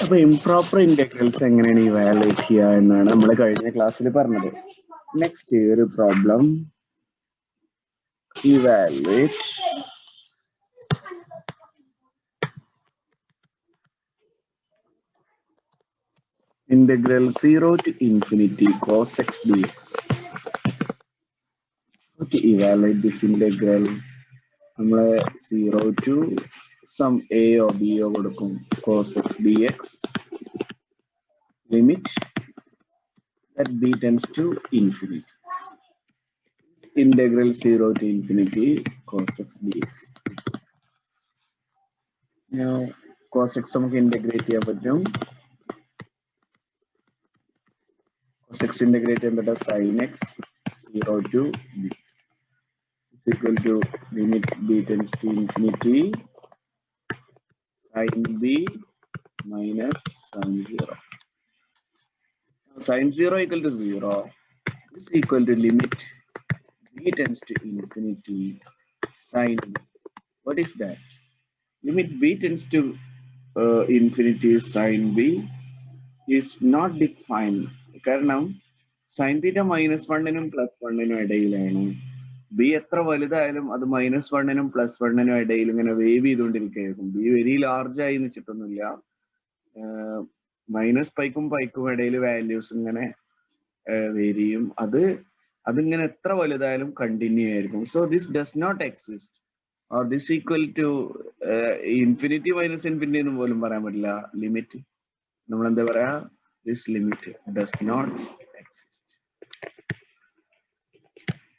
അപ്പോൾ improper integrals എങ്ങനെയാണ് evaluate ചെയ്യുക എന്നാണ് നമ്മൾ കഴിഞ്ഞ ക്ലാസ്സിൽ പറഞ്ഞത്. നെക്സ്റ്റ് ഒരു problem evaluate integral 0 to infinity cos x dx. To evaluate this integral, we 0 to some a or b over cos x dx, limit that b tends to infinity. Integral 0 to infinity cos x dx. Now cos x we integrate here. Cos x integrate into sin x 0 to b is equal to limit b tends to infinity sin b minus sin 0. Sin 0 equal to 0 is equal to limit b tends to infinity sin b. What is that? Limit b tends to infinity sin b is not defined. കാരണം sin theta -1 നും +1 നും ഇടയിലാണ്. b എത്ര വലുതായാലും അത് -1 നും +1 നും ഇടയിൽ ഇങ്ങനെ വേവ് ചെയ്തുകൊണ്ടിരിക്കുകയായിരിക്കും. b വെരി ലാർജ് ആയി എന്ന് വെച്ചിട്ടൊന്നുമില്ല. -π-ക്കും π-ക്കും ഇടയിൽ വാല്യൂസ് ഇങ്ങനെ വേരി ചെയ്യും. അതിങ്ങനെ എത്ര വലുതായാലും കണ്ടിന്യൂ ആയിരിക്കും. So this does not exist or this equal to infinity minus infinity എന്ന് പോലും പറയാൻ പറ്റില്ല. ലിമിറ്റ് നമ്മൾ എന്താ പറയാ, this limit does not exist.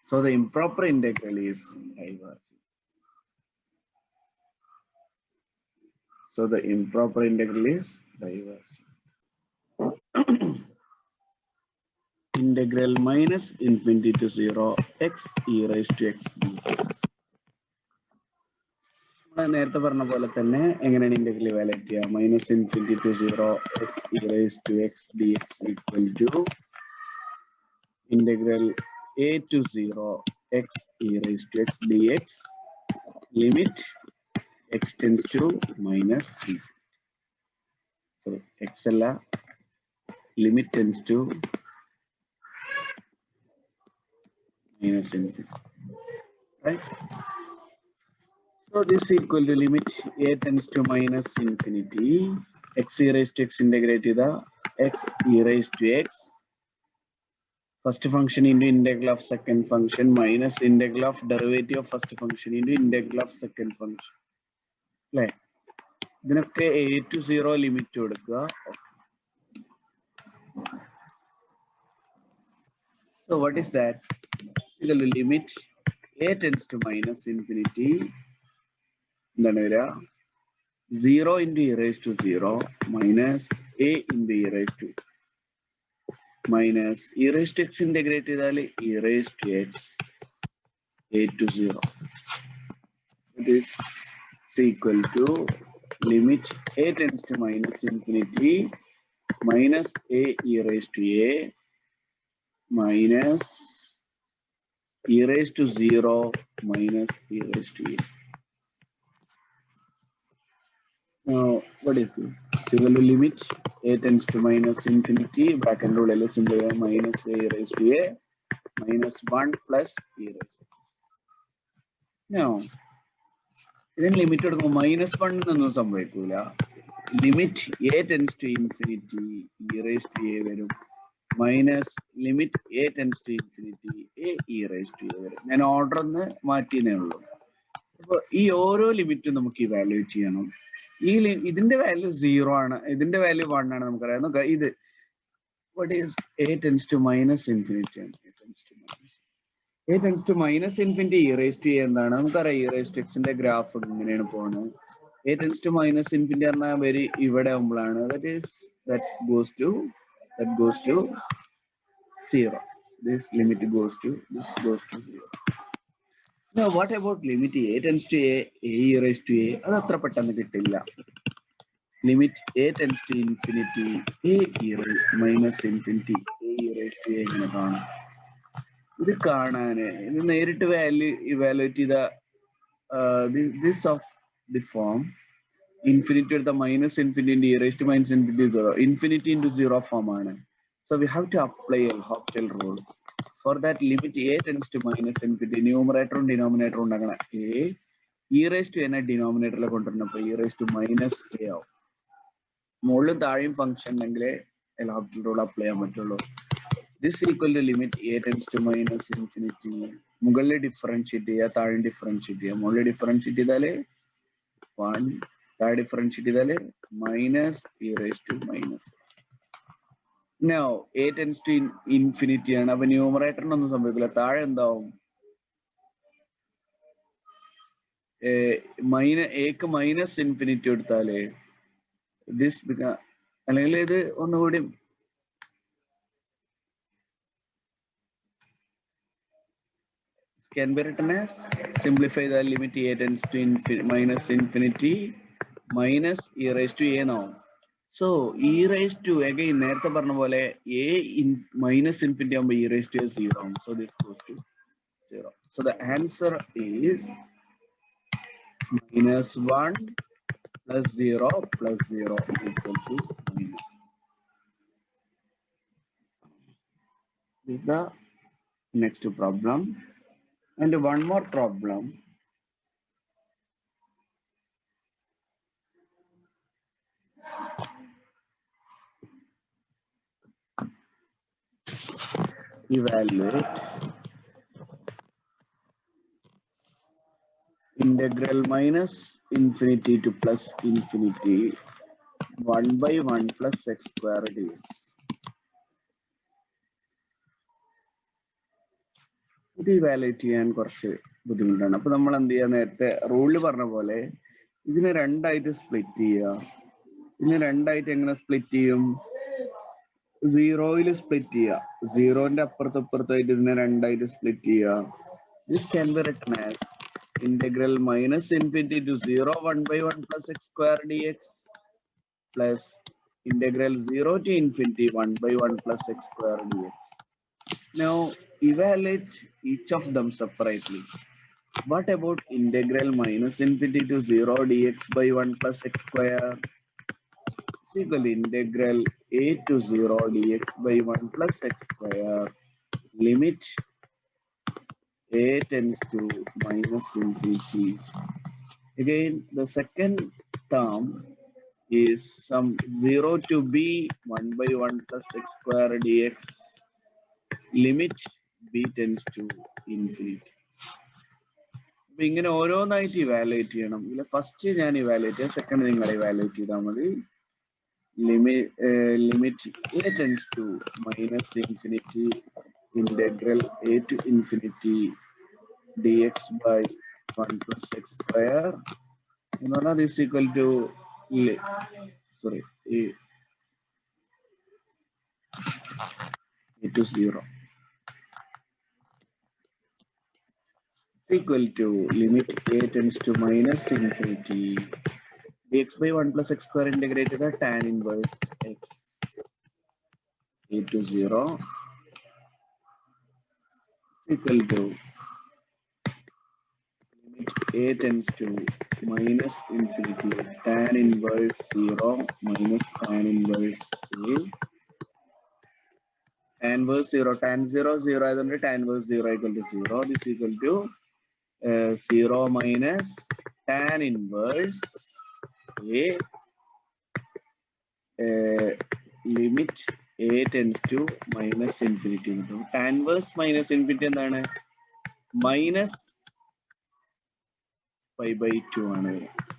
So the improper integral is divergent. So the improper integral is divergent. Integral minus infinity to 0 x e raised to x dx. നേരത്തെ പറഞ്ഞ പോലെ തന്നെ എങ്ങനെയാണ് ഇന്റഗ്രൽ വാല്യൂറ്റ് ചെയ്യുക? Minus infinity to 0 x e raised to x dx equal to integral a to 0 x e raised to x dx limit x tends to minus infinity. So x alla limit tends to minus infinity, right? So this equal to limit a tends to minus infinity x e raised to x integrate to the x e raised to x first function into integral of second function minus integral of derivative of first function into integral of second function. Right? ഇതിനൊക്കെ a to 0 limit കൊടുക്കുക. So what is that? Equal to limit a tends to minus infinity. എന്താണ് വരിക? 0 into e raised to 0 minus a into e raised to minus e raised to x integrate ചെയ്താൽ e raised to x a to 0. This is equal to limit a tends to minus infinity minus a e raised to a minus e raised to 0 minus e raised to a. Now what is this? Equal to limit a tends to minus infinity bracket rule simple minus a raised to a minus 1 plus e raised to a. Now ഇതിന് limit എടുക്കുമ്പോൾ -1 എന്നൊന്നും സംഭവിക്കൂല. Limit a tends to infinity e raised to a വരും minus limit a tends to infinity a e raised to a വരും. ഞാൻ order ഒന്ന് മാറ്റിയേ ഉള്ളൂ. അപ്പോൾ ഈ ഓരോ ലിമിറ്റും നമുക്ക് ഇവാലുവേറ്റ് ചെയ്യണം. ഇതിന്റെ വാല്യൂ 0 ആണ്, ഇതിന്റെ വാല്യൂ 1 ആണ് നമുക്കറിയാം. നോക്കാം ഇത് what is a tends to minus infinity and a tends to minus infinity e raised to a എന്താണ് നമുക്കറിയാം. e raised to x ന്റെ ഗ്രാഫ് ഇങ്ങനെയാണ് പോകുന്നത്. a tends to minus infinity പറഞ്ഞാൽ വരി ഇവിടെ ആവുമ്പോഴാണ് that goes to 0. This limit goes to 0. Now what about limit a tends to a e raised to a? അത് അത്ര പെട്ടെന്ന് കിട്ടില്ല. limit a tends to infinity a e minus infinity a e raised to a ഇങ്ങനെ കാണും. ഇത് കാണാന് ഇത് നേരിട്ട് വാല്യൂ ഇവാലുവേറ്റ് ചെയ്ത this of the form Infinity with the minus infinity, e raised to minus infinity 0. Infinity into 0 form. So we have to apply a L'Hopital rule. For that, limit a tends to minus infinity. Numerator and denominator a e raised to n denominator e raised to minus a. More than function L'Hopital rule apply. This equal to limit a tends to minus infinity. Mugalle differentiate differentiate. More differentiate 1. That differentiate minus e raised to minus. Now a tends to infinity and a numerator on the minus infinity. This become can be written as simplify the limit a tends to minus infinity minus e raised to a now. So e raised to again a in minus infinity e raised to 0. So this goes to 0. So the answer is minus 1 plus 0 plus 0 equal to minus. This is the next problem. And one more problem. Evaluate integral minus infinity to plus infinity 1 by 1 plus x square dx. ഇത് evaluate ചെയ്യാൻ കുറച്ച് ബുദ്ധിമുട്ടാണ്. അപ്പൊ നമ്മൾ എന്ത് ചെയ്യുക, നേരത്തെ റൂളിൽ പറഞ്ഞ പോലെ ഇതിനെ രണ്ടായിട്ട് സ്പ്ലിറ്റ് ചെയ്യുക. ഇതിനെ രണ്ടായിട്ട് എങ്ങനെ സ്പ്ലിറ്റ് ചെയ്യും? 0 സ്പ്ലിറ്റ് ചെയ്യുക. 0ന്റെ അപ്പുറത്തായിട്ട് ഇതിനെ രണ്ടായിട്ട് സ്പ്ലിറ്റ് ചെയ്യുക. This can be written as integral minus infinity to 0 1 by 1 plus x square dx plus integral 0 to infinity 1 by 1 plus x square dx. Now evaluate each of them separately. What about integral minus infinity to 0 dx by 1 plus x square is equal to integral a to 0 dx by 1 plus x square limit a tends to minus infinity. Again, the second term is some 0 to b 1 by 1 plus x square dx limit b tends to infinity. അപ്പൊ ഇങ്ങനെ ഓരോന്നായിട്ട് evaluate ചെയ്യണം. ഇതിൽ first ഞാൻ evaluate ചെയ്യാം, second നിങ്ങൾ evaluate ചെയ്താൽ മതി. Limit a tends to minus infinity integral a to infinity dx by 1 plus x square. This is equal to a to 0. Is equal to limit a tends to minus infinity dx by 1 plus x square integrated the tan inverse x a to 0 is equal to limit a tends to minus infinity tan inverse 0 minus tan inverse a. Tan inverse 0, tan 0 0 and tan inverse 0 equal to 0. This is equal to 0 minus tan inverse a limit a tends to minus infinity. Tan inverse minus infinity എന്താണ്? minus pi by 2 ആണ്.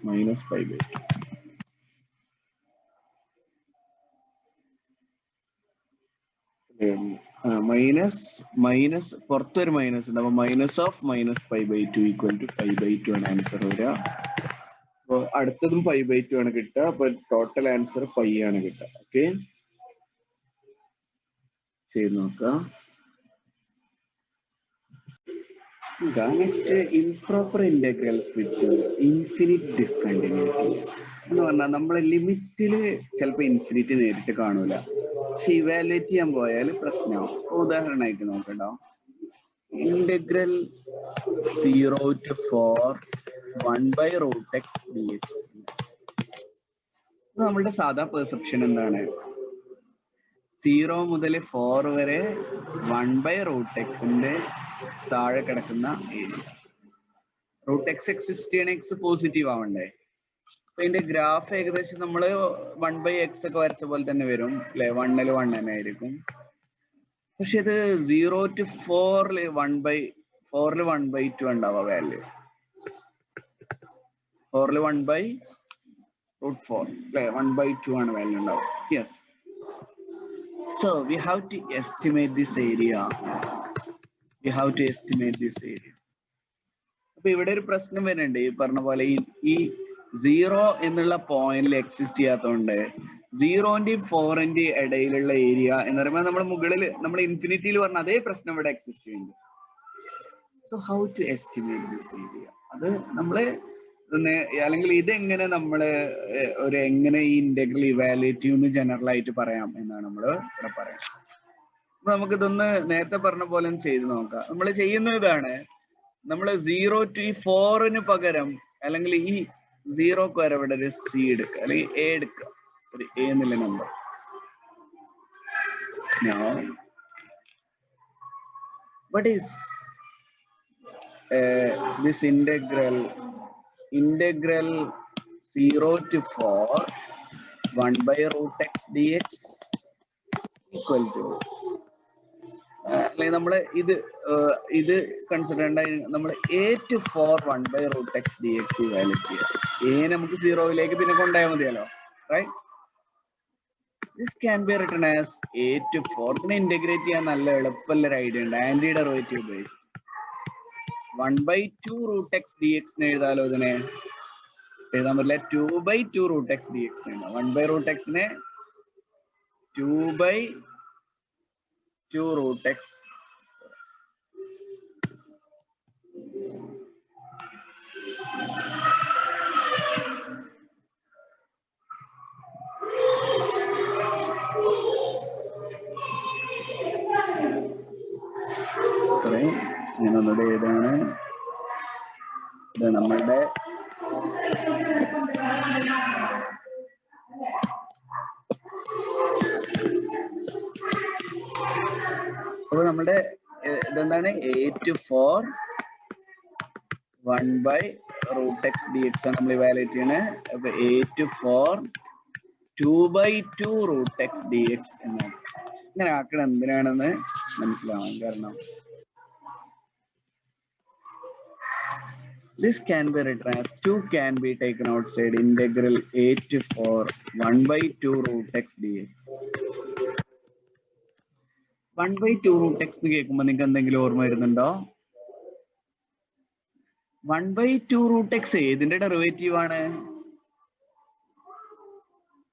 minus pi by 2. minus പുറത്തൊരു minus ഉണ്ട്. അപ്പൊ minus of minus pi by 2 equal to pi by 2 ആണ് answer വരിക. അപ്പൊ അടുത്തതും pi by 2 ആണ് കിട്ടുക. അപ്പൊ ടോട്ടൽ ആൻസർ പൈ ആണ് കിട്ടുക. ഓക്കെ, ചെയ്ത് നോക്കാം. നെക്സ്റ്റ് ഇംപ്രോപ്പർ ഇന്റഗ്രൽസ് വിത്ത് ഇൻഫിനിറ്റ് ഡിസ്കണ്ടിന്യൂറ്റീസ് എന്ന് പറഞ്ഞാൽ നമ്മളെ ലിമിറ്റില് ചിലപ്പോൾ ഇൻഫിനിറ്റി നേരിട്ട് കാണൂല, പക്ഷെ ഇവാലുവേറ്റ് ചെയ്യാൻ പോയാൽ പ്രശ്നമാവും. ഉദാഹരണമായിട്ട് നോക്കട്ടോ, integral 0 to 4 1 by root x dx. നമ്മളുടെ സാധാ പെർസെപ്ഷൻ എന്താണ്? 0 മുതൽ 4 വരെ 1/√x താഴെ കിടക്കുന്ന ഏരിയ. √x എക്സിസ്റ്റ് ചെയ്യണ x പോസിറ്റീവ് ആവണ്ടേ? അപ്പൊ ഇതിന്റെ ഗ്രാഫ് ഏകദേശം നമ്മള് 1/x ഒക്കെ വരച്ച പോലെ തന്നെ വരും അല്ലെ? 1 തന്നെ ആയിരിക്കും. പക്ഷെ ഇത് 0 to 4 4 1/2 ഉണ്ടാവുക വാല്യൂ. 4 1/√4 അല്ലെ? 1/2 ആണ് വാല്യൂ ഉണ്ടാവുക. Yes. So we have to estimate this area. അപ്പൊ ഇവിടെ ഒരു പ്രശ്നം വരുന്നുണ്ട്. ഈ പറഞ്ഞ പോലെ ഈ 0 എന്നുള്ള പോയിന്റിൽ എക്സിസ്റ്റ് ചെയ്യാത്തതുകൊണ്ട് 0ന്റെയും 4ന്റെയും ഇടയിലുള്ള ഏരിയ എന്ന് പറയുമ്പോൾ നമ്മൾ മുകളിൽ നമ്മൾ ഇൻഫിനിറ്റിയിൽ പറഞ്ഞ അതേ പ്രശ്നം ഇവിടെ എക്സിസ്റ്റ് ചെയ്യുന്നുണ്ട്. So how to estimate this area? അത് നമ്മള് അല്ലെങ്കിൽ ഇതെങ്ങനെ നമ്മള് എങ്ങനെ ഈ ഇന്റഗ്രൽ ഇവാലുവേറ്റ് ചെയ്യുമെന്ന് ജനറൽ ആയിട്ട് പറയാം എന്നാണ് നമ്മൾ ഇവിടെ പറയുന്നത്. അപ്പൊ നമുക്കിതൊന്ന് നേരത്തെ പറഞ്ഞ പോലെ ചെയ്ത് നോക്കാം. നമ്മൾ ചെയ്യുന്ന ഇതാണ്, നമ്മൾ 0 to 4 പകരം അല്ലെങ്കിൽ ഈ 0ക്ക് വരെ ഇവിടെ ഒരു C എടുക്കുക അല്ലെങ്കിൽ A എടുക്കുക, ഒരു A എന്നുള്ള number. Now what is this integral 0 to 4 1/√x dx equal to അല്ലെങ്കിൽ നമ്മൾ ഇത് കൺസിഡർ നമ്മൾ A to 4 1/√x dx വാല്യൂറ്റ് ചെയ്യാം. A നമുക്ക് 0യിലേക്ക് പിന്നെ കൊണ്ടുപോയാൽ മതിയല്ലോ, right? This can be written as A to 4. ഇതിനെ ഇന്റഗ്രേറ്റ് ചെയ്യാൻ നല്ല എളുപ്പമുള്ള ഒരു ഐഡിയ ഉണ്ട്, anti derivative based. 1/2√x dx എഴുതാലോ. ഇതിനെ എഴുതാൻ പറ്റില്ല, 2/2√x dx എഴുതാം. 1/√x 2/2√x. സോറി, ഞാനൊന്നുകൂടെ എഴുതാണ്. ഇത് നമ്മളുടെ അപ്പൊ നമ്മുടെ ഇതെന്താണ്? A to 4 1/√x dx ആണ് നമ്മൾ ഇവാലുവേറ്റ് ചെയ്യണേ. അപ്പൊ A to 4 2/2√x dx എന്നാണ്. ഇങ്ങനെ ആക്കണം എന്തിനാണെന്ന് മനസ്സിലാവാൻ കാരണം this can be written as 2 can be taken outside. Integral A to 4 1/2√x dx. 1/2√x എന്ന് കേൾക്കുമ്പോൾ നിങ്ങൾക്ക് എന്തെങ്കിലും ഓർമ്മ വരുന്നുണ്ടോ? 1/2√x ഏതിന്റെ ഡെറിവേറ്റീവ് ആണ്?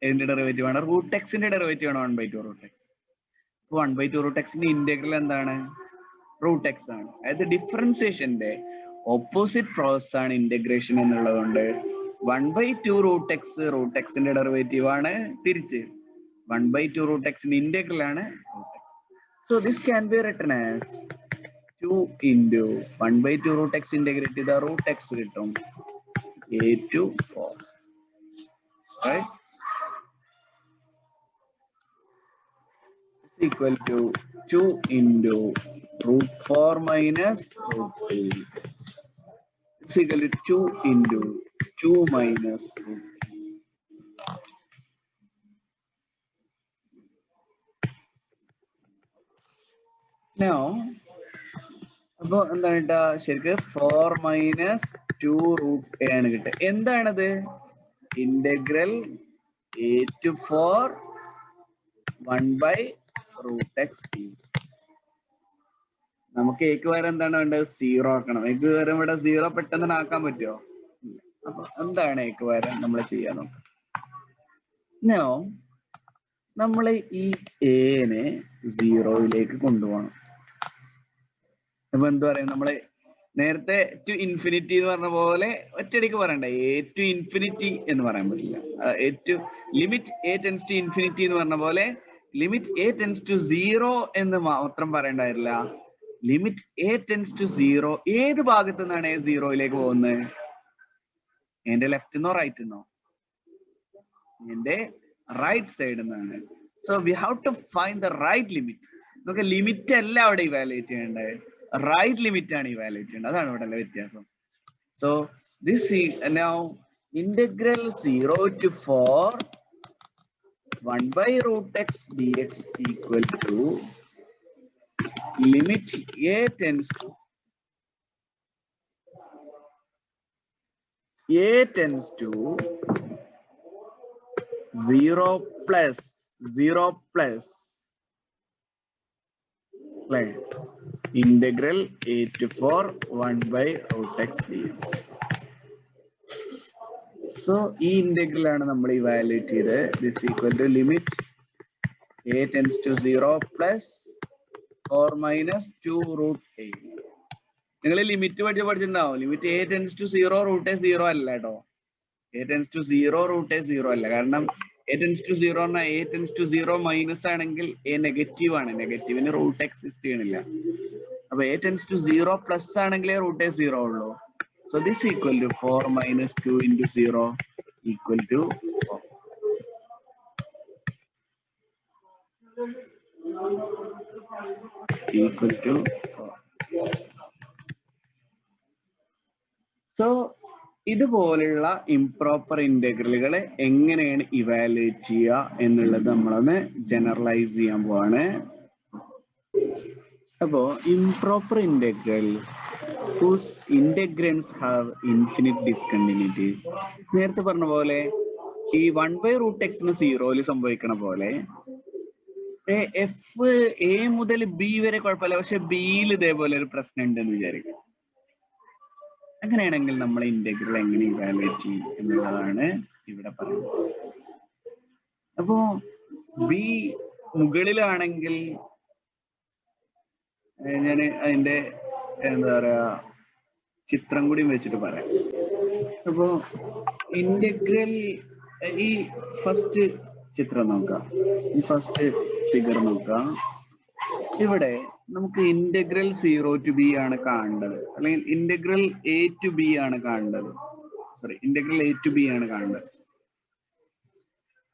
√x-ന്റെ ഡെറിവേറ്റീവ് ആണ് 1/2√x. 1/2√x-ന്റെ ഇന്റഗ്രൽ എന്താണ്? √x ആണ്. അതായത് ഡിഫറൻസിയേഷന്റെ ഓപ്പോസിറ്റ് പ്രോസസ് ആണ് ഇന്റഗ്രേഷൻ എന്നുള്ളതുകൊണ്ട് 1/2√x √x-ന്റെ ഡെറിവേറ്റീവ് ആണ്. തിരിച്ച് 1/2√x-ന്റെ ഇന്റഗ്രൽ ആണ് √x. So this can be written as 2 into 1/2√x integrate ചെയ്ത √x കിട്ടും A to 4, right? It's equal to 2 into √4 minus √3. It's equal to 2 into 2 minus √3. Now അപ്പൊ എന്താണ് കിട്ടുക? ശരിക്ക് 4 minus 2√a ആണ് കിട്ടുക. എന്താണത്? Integral A to 4 1/√x dx. നമുക്ക് എക്ക് വരെ എന്താണ് വേണ്ടത്? 0 ആക്കണം. എക്ക് വരെ ഇവിടെ 0 പെട്ടെന്ന് ആക്കാൻ പറ്റുമോ? അപ്പൊ എന്താണ് എക്ക് വരെ നമ്മൾ ചെയ്യാൻ നോക്കാം. Now നമ്മൾ ഈ എനെ 0യിലേക്ക് കൊണ്ടുപോകണം. അപ്പൊ എന്ത് പറയും? നമ്മള് നേരത്തെ ടു ഇൻഫിനിറ്റി എന്ന് പറഞ്ഞ പോലെ ഒറ്റയടിക്ക് പറയണ്ട. A to infinity എന്ന് പറയാൻ പറ്റില്ല. Limit A tends to infinity എന്ന് പറഞ്ഞ പോലെ ലിമിറ്റ് A tends to 0 എന്ന് മാത്രം പറയണ്ടായിരുന്നില്ല. ലിമിറ്റ് A tends to 0 ഏത് ഭാഗത്തു നിന്നാണ് A 0യിലേക്ക് പോകുന്നത്? എന്റെ ലെഫ്റ്റ് നിന്നോ റൈറ്റ് നിന്നോ? ഇതിന്റെ റൈറ്റ് സൈഡ് എന്നാണ്. So we have to find the right limit. നമുക്ക് ലിമിറ്റ് അല്ല അവിടെ ഇവാലുവേറ്റ് ചെയ്യേണ്ടത്, റൈറ്റ് ലിമിറ്റ് ആണ് ഇവാലുവേറ്റ് ചെയ്യേണ്ടത്. അതാണ് ഇവിടെ വ്യത്യാസം. So this now integral 0 to 4 1 by root x dx equal to limit a tends to 0 plus integral a to 4 1 by root x dx. So ഈ ഇന്റഗ്രൽ ആണ് നമ്മൾ ഇവാലുവേറ്റ് ചെയ്ത്. This equal to limit a tends to 0 plus 4 minus 2 root a. നിങ്ങൾ limit പഠിച്ചിട്ടുണ്ടാവും. Limit a tends to 0 root a 0 അല്ല കേട്ടോ. a tends to 0 root a 0 അല്ല. കാരണം a tends to 0 പറഞ്ഞാൽ a tends to 0 മൈനസ് ആണെങ്കിൽ a negative ആണ്. നെഗറ്റീവിന് root exist ചെയ്യണില്ല. അപ്പൊ a tends to 0 പ്ലസ് ആണെങ്കിലേ റൂട്ട് a 0 ഉള്ളൂ. So this equal to 4 minus 2 into 0 equal to 4. Equal to 4. So ഇതുപോലുള്ള ഇംപ്രോപ്പർ ഇന്റഗ്രലുകളെ എങ്ങനെയാണ് ഇവാലുവേറ്റ് ചെയ്യുക എന്നുള്ളത് നമ്മളൊന്ന് ജനറലൈസ് ചെയ്യാൻ പോവാണ്. അപ്പോ improper integrals whose integrands have infinite discontinuities. നേരത്തെ പറഞ്ഞ പോലെ ഈ 1 by root x ന് 0 സംഭവിക്കണ പോലെ എഫ് എ മുതൽ ബി വരെ കുഴപ്പമില്ല, പക്ഷെ ബിയിൽ ഇതേപോലെ ഒരു പ്രശ്നം ഉണ്ടെന്ന് വിചാരിക്കും. അങ്ങനെയാണെങ്കിൽ നമ്മൾ ഇന്റഗ്രൽ എങ്ങനെ ഇവാലുവേറ്റ് ചെയ്യും എന്നുള്ളതാണ് ഇവിടെ പറയുന്നത്. അപ്പോ ബി മുകളിലാണെങ്കിൽ ഞാൻ അതിന്റെ എന്താ പറയാ ചിത്രം കൂടി വെച്ചിട്ട് പറയാം. അപ്പോ ഇന്റഗ്രൽ ഈ ഫസ്റ്റ് ചിത്രം നോക്കാം, ഈ ഫസ്റ്റ് ഫിഗർ നോക്കാം. ഇവിടെ നമുക്ക് ഇന്റഗ്രൽ 0 to b ആണ് കാണേണ്ടത്, അല്ലെങ്കിൽ ഇന്റഗ്രൽ a to b ആണ് കാണേണ്ടത്. Sorry, integral a to b ആണ് കാണേണ്ടത്.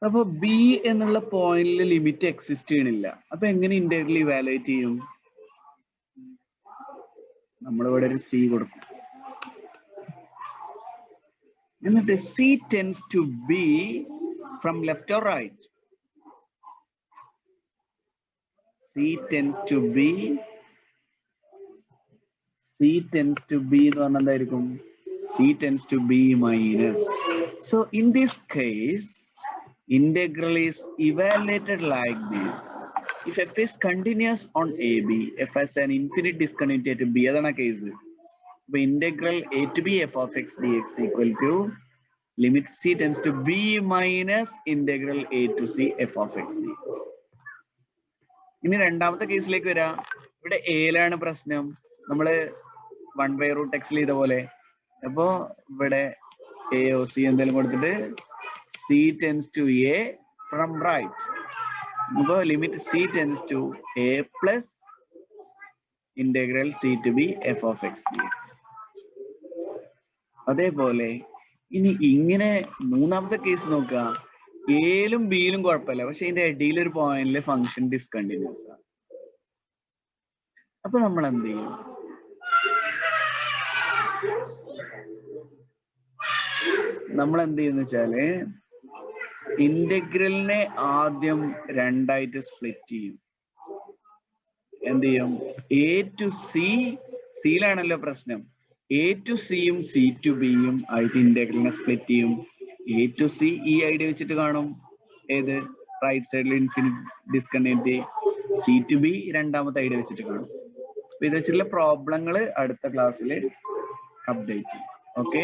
അപ്പൊ b എന്നുള്ള പോയിന്റിൽ ലിമിറ്റ് എക്സിസ്റ്റ് ചെയ്യണില്ല. അപ്പൊ എങ്ങനെ ഇന്റഗ്രൽ ഇവാലുവേറ്റ് ചെയ്യും? നമ്മളിവിടെ ഒരു c കൊടുക്കും, എന്നിട്ട് c tends to b from left or right. C tends to b എന്ന് പറഞ്ഞാൽ എന്തായിരിക്കും? C tends to b minus. So in this case, integral is evaluated like this. If f is continuous on AB, f has an infinite discontinuity at b. അതാണ് case. അപ്പൊ integral a to b f of x dx equal to limit c tends to b minus integral a to c f of x dx. ഇനി രണ്ടാമത്തെ കേസിലേക്ക് വരാം. ഇവിടെ എയിലാണ് പ്രശ്നം. നമ്മള് 1 by root x ചെയ്ത പോലെ. അപ്പോ ഇവിടെ a o c എന്തെങ്കിലും കൊടുത്തിട്ട് c tends to a from right. അപ്പോ limit c tends to a plus integral c to b f of x dx. അതേപോലെ ഇനി ഇങ്ങനെ മൂന്നാമത്തെ കേസ് നോക്കുക. എയിലും ബിയിലും കുഴപ്പമില്ല, പക്ഷെ ഇതിന്റെ ഇടയിൽ ഒരു പോയിന്റില് ഫംഗ്ഷൻ ഡിസ്കണ്ടിന്യൂസ് ആണ്. അപ്പൊ നമ്മൾ എന്ത് ചെയ്യും? വെച്ചാല് ഇന്റഗ്രലിനെ ആദ്യം രണ്ടായിട്ട് സ്പ്ലിറ്റ് ചെയ്യും. എന്ത് ചെയ്യും? എ ടു സി, സിയിലാണല്ലോ പ്രശ്നം. എ ടു സിയും സി ടു ബിയും ആയിട്ട് ഇന്റഗ്രലിനെ സ്പ്ലിറ്റ് ചെയ്യും. എ ടു സി ഈ ഐഡിയ വെച്ചിട്ട് കാണും. ഏത്? റൈറ്റ് സൈഡിൽ infinite discontinuity. C to B രണ്ടാമത്തെ ഐഡിയ വെച്ചിട്ട് കാണും. അപ്പൊ ഇത് വെച്ചിട്ടുള്ള പ്രോബ്ലങ്ങൾ അടുത്ത ക്ലാസ്സിൽ അപ്ഡേറ്റ് ചെയ്യും. ഓക്കെ.